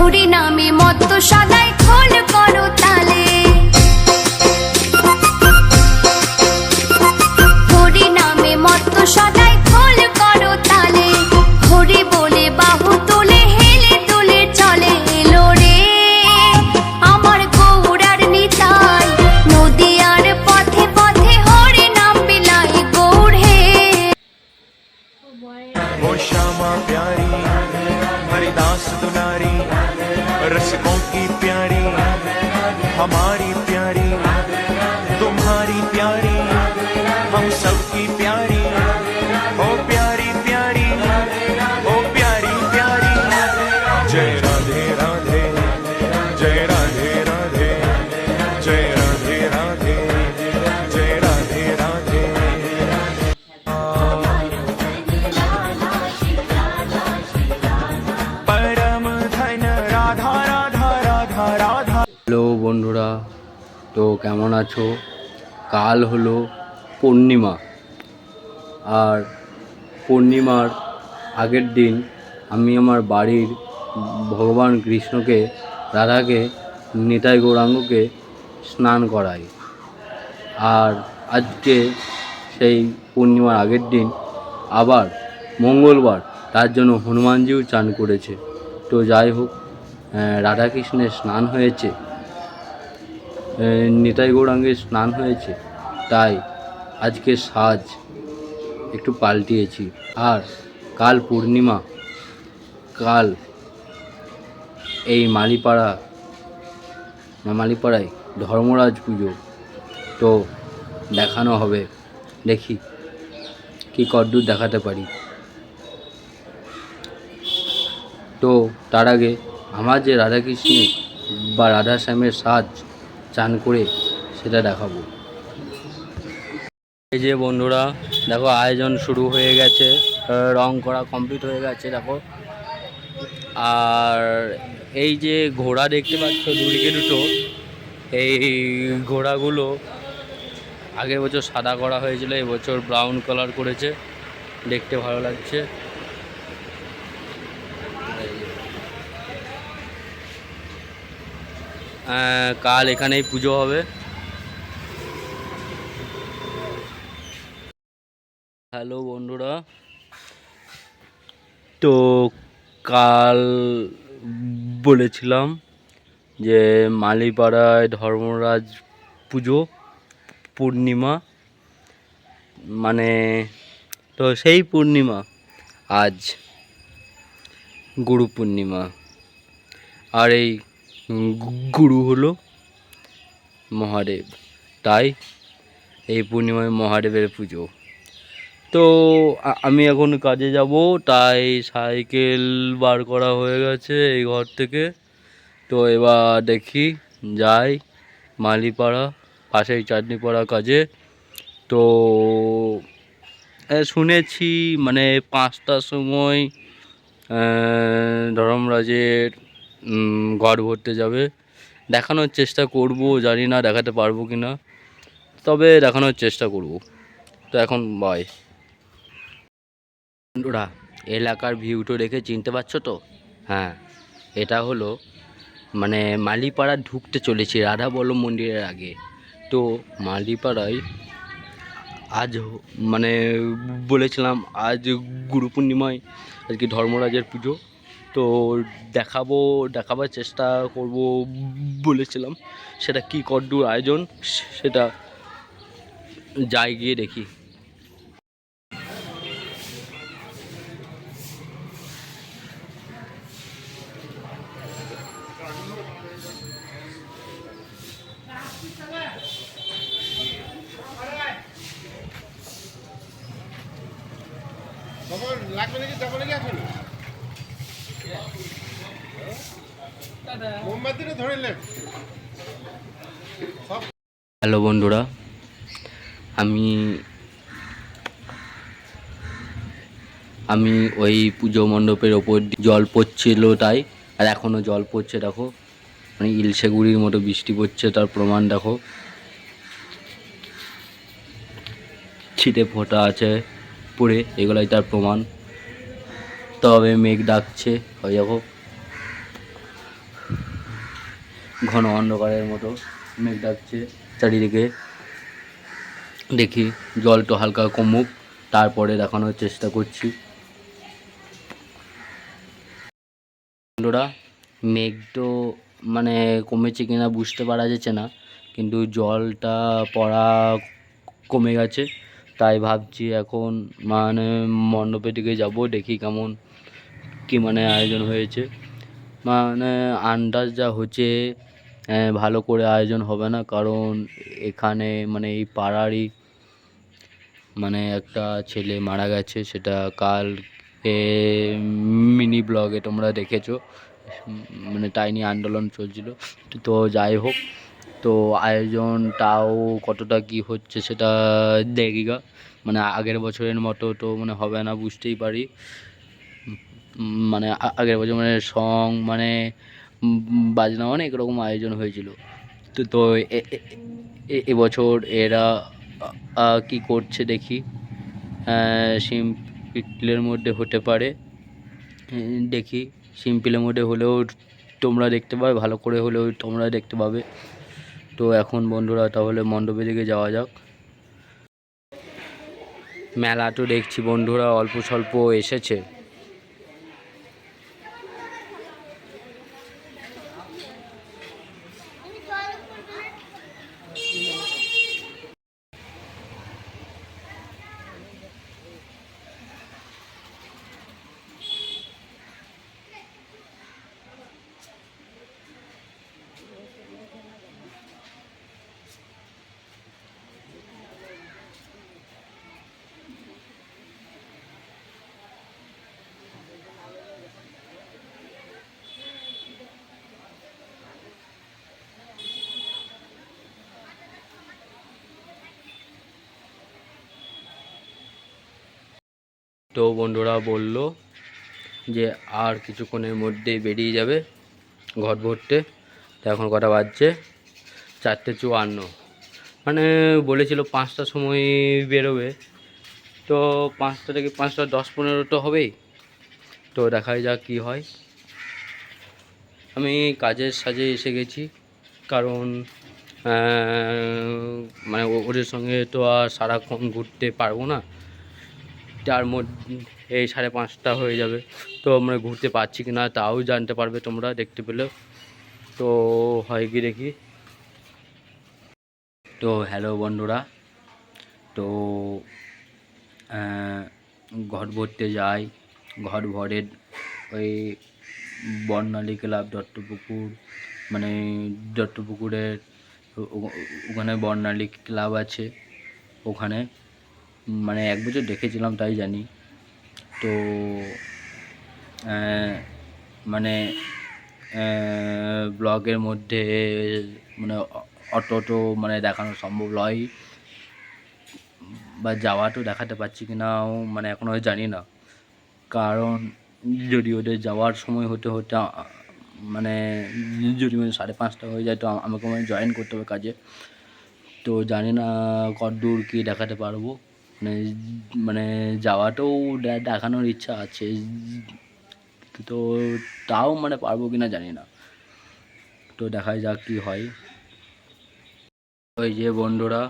হরি নামে মত্ত সদাই খোল করো তালে, হরি নামে মত্ত সদাই খোল করো তালে, হরি বলে বাহু তুলে হেলে তুলে চলে এলো রে আমার গৌরার নিতাই, নদিয়ার পথে পথে হরি নাম বিলায় গৌর হে। वो श्यामा प्यारी हरिदास दुलारी, रसिकों की प्यारी हमारी प्यारी, तुम्हारी प्यारी हम सबकी प्यारी, ओ प्यारी प्यारी ओ प्यारी प्यारी। जय राधे राधे जय राधे राधे जय राधे राधे जय राधे राधे। परम धन राधा राधा राधा राधा। হ্যালো বন্ধুরা, তো কেমন আছো? কাল হলো পূর্ণিমা, আর পূর্ণিমার আগের দিন আমি আমার বাড়ির ভগবান কৃষ্ণকে, রাধাকে, নিতাই গৌরাঙ্গকে স্নান করাই। আর আজকে সেই পূর্ণিমার আগের দিন আবার মঙ্গলবার, তার জন্য হনুমানজিও চান করেছে। তো যাই হোক, রাধাকৃষ্ণের স্নান হয়েছে, নিতাই গৌরাঙ্গের স্নান হয়েছে, তাই আজকে সাজ একটু পাল্টিয়েছি। আর কাল পূর্ণিমা, কাল এই মালিপাড়ায় ধর্মরাজ পুজো, তো দেখানো হবে, দেখি কি কদ্দূর দেখাতে পারি। তো তার আগে আমার যে রাধাকৃষ্ণের বা রাধা শ্যামের সাজ চান করে সেটা দেখাবো। এই যে বন্ধুরা দেখো, আয়োজন শুরু হয়ে গেছে, রং করা কমপ্লিট হয়ে গেছে দেখো। আর এই যে ঘোড়া দেখতে পাচ্ছ দুদিকে দুটো, এই ঘোড়াগুলো আগের বছর সাদা করা হয়েছিল, এবছর ব্রাউন কালার করেছে, দেখতে ভালো লাগছে। কাল এখানেই পুজো হবে। হ্যালো বন্ধুরা, তো কাল বলেছিলাম যে মালিপাড়ায় ধর্মরাজ পুজো পূর্ণিমা, মানে তো সেই পূর্ণিমা আজ গুরু পূর্ণিমা, আর এই গুরু হলো মহাদেব, তাই এই পূর্ণিমায় মহাদেবের পুজো। তো আমি এখন কাজে যাব, তাই সাইকেল বার করা হয়ে গেছে এই ঘর থেকে। তো এবার দেখি যাই মালিপাড়া, পাশেই চাঁদনিপাড়া কাজে। তো শুনেছি মানে 5টার সময় ধর্মরাজের ঘর ভরতে যাবে, দেখানোর চেষ্টা করব, জানি না দেখাতে পারবো কি না, তবে দেখানোর চেষ্টা করব। তো এখন বাই বন্ধুরা, এলাকার ভিউটো দেখে চিনতে পারছো তো? হ্যাঁ, এটা হলো মানে মালিপাড়া ঢুকতে চলেছি রাধা বল্লভ মন্দিরের আগে। তো মালিপাড়ায় আজ মানে বলেছিলাম আজ গুরু পূর্ণিমায় আজকে ধর্মরাজের পুজো, তো দেখাবার চেষ্টা করব বলেছিলাম। সেটা কি কদ্দূর আয়োজন সেটা যাই গিয়ে দেখি। হ্যালো বন্ধুরা, আমি ওই পুজো মণ্ডপের ওপর জল পড়ছিল তাই, আর এখনও জল পড়ছে দেখো, মানে ইলশে গুড়ির মতো বৃষ্টি পড়ছে, তার প্রমাণ দেখো, ছিটে ফোঁটা আছে পড়ে, এগুলাই তার প্রমাণ। তবে মেঘ ডাকছে, ওই দেখো ঘন অন্ধকারের মতো মেঘ ডাকছে চারিদিকে। দেখি জলটা হালকা কমুক, তারপরে দেখানোর চেষ্টা করছি। বন্ধুরা, মেঘ তো মানে কমেছে কিনা বুঝতে পারা যাচ্ছে না, কিন্তু জলটা পড়া কমে গেছে। তাই ভাবছি এখন মানে মণ্ডপের দিকে যাব, দেখি কেমন কি মানে আয়োজন হয়েছে। মানে আন্দাজ যা হচ্ছে ভালো করে আয়োজন হবে না, কারণ এখানে মানে এই পাড়ারই মানে একটা ছেলে মারা গেছে, সেটা কাল মিনি ব্লগে তোমরা দেখেছো। মানে টাইনি আন্দোলন চলছিল। তো যাই হোক, তো আয়োজনটাও কতটা কি হচ্ছে সেটা দেখি গা। মানে আগের বছরের মতো তো মানে হবে না, বুঝতেই পারি। মানে আগের বছর মানে সং মানে বাজনা অনেক রকম আয়োজন হয়েছিল। তো এবছর এরা কি করছে দেখি। সিম্পলের মধ্যে হতে পারে, দেখি। সিম্পলের মধ্যে হলেও তোমরা দেখতে পাবে, ভালো করে হলেও তোমরা দেখতে পাবে। তো এখন বন্ধুরা তাহলে মণ্ডপের দিকে যাওয়া যাক। মেলা তো দেখছি বন্ধুরা অল্প স্বল্প এসেছে। তো বন্ধুরা বলল যে আর কিছুক্ষণের মধ্যেই বেরিয়ে যাবে ঘট ভরতে। তো এখন কটা বাজছে? 4:54। মানে বলেছিল 5টার সময় বেরোবে, তো 5টা থেকে 5:10-15 তো হবেই। তো দেখাই যাক কী হয়। আমি কাজের সাজে এসে গেছি, কারণ মানে ওদের সঙ্গে তো আর সারাক্ষণ ঘুরতে পারবো না। তার মধ্যে এই 5:30 হয়ে যাবে, তো আমরা ঘুরতে পারছি কি না তাও জানতে পারবে তোমরা দেখতে পেলে। তো হয় কি দেখি। তো হ্যালো বন্ধুরা, তো ঘট ভরতে যাই। ঘট ভরে ওই বর্ণালী ক্লাব দত্তপুকুর, মানে দত্তপুকুরের ওখানে বর্ণালী ক্লাব আছে, ওখানে মানে 1 বছর দেখেছিলাম তাই জানি। তো মানে ব্লগের মধ্যে মানে অত মানে দেখানো সম্ভব নয়, বা যাওয়া তো দেখাতে পারছি কি নাও মানে এখনও জানি না। কারণ যদি ওদের যাওয়ার সময় হতে মানে যদি মানে 5:30 হয়ে যায়, তো আমাকে মানে জয়েন করতে হবে কাজে। তো জানি না কতদূর কী দেখাতে পারবো। মানে যাওয়াটাও দেখানোর ইচ্ছা আছে, তো তাও মানে পারবো কি না জানি না। তো দেখাই যাক কী হয়। ওই যে বন্ধুরা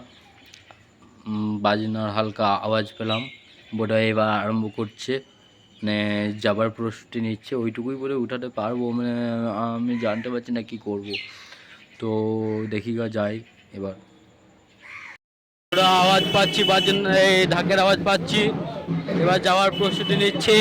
বাজনার হালকা আওয়াজ পেলাম, বোধহয় এবার আরম্ভ করছে, মানে যাবার প্রস্তুতি নিচ্ছে। ওইটুকুই বলে উঠাতে পারবো, মানে আমি জানতে পারছি না কি করব। তো দেখি গা যাই এবার। আওয়াজ পাচ্ছি, এই ঢাকের আওয়াজ পাচ্ছি, এবার যাওয়ার প্রস্তুতি নিচ্ছি।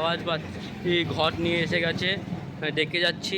আওয়াজ পাচ্ছি, ঘট নিয়ে এসে গেছে, ডেকে যাচ্ছি।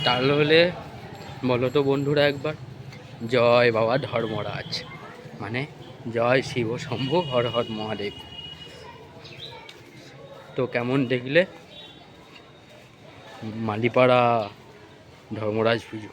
তাহলে বলো তো বন্ধুরা একবার, জয় বাবা ধর্মরাজ, মানে জয় শিব শম্ভু হর হর মহাদেব। তো কেমন দেখলে মালিপাড়া ধর্মরাজ পুজো?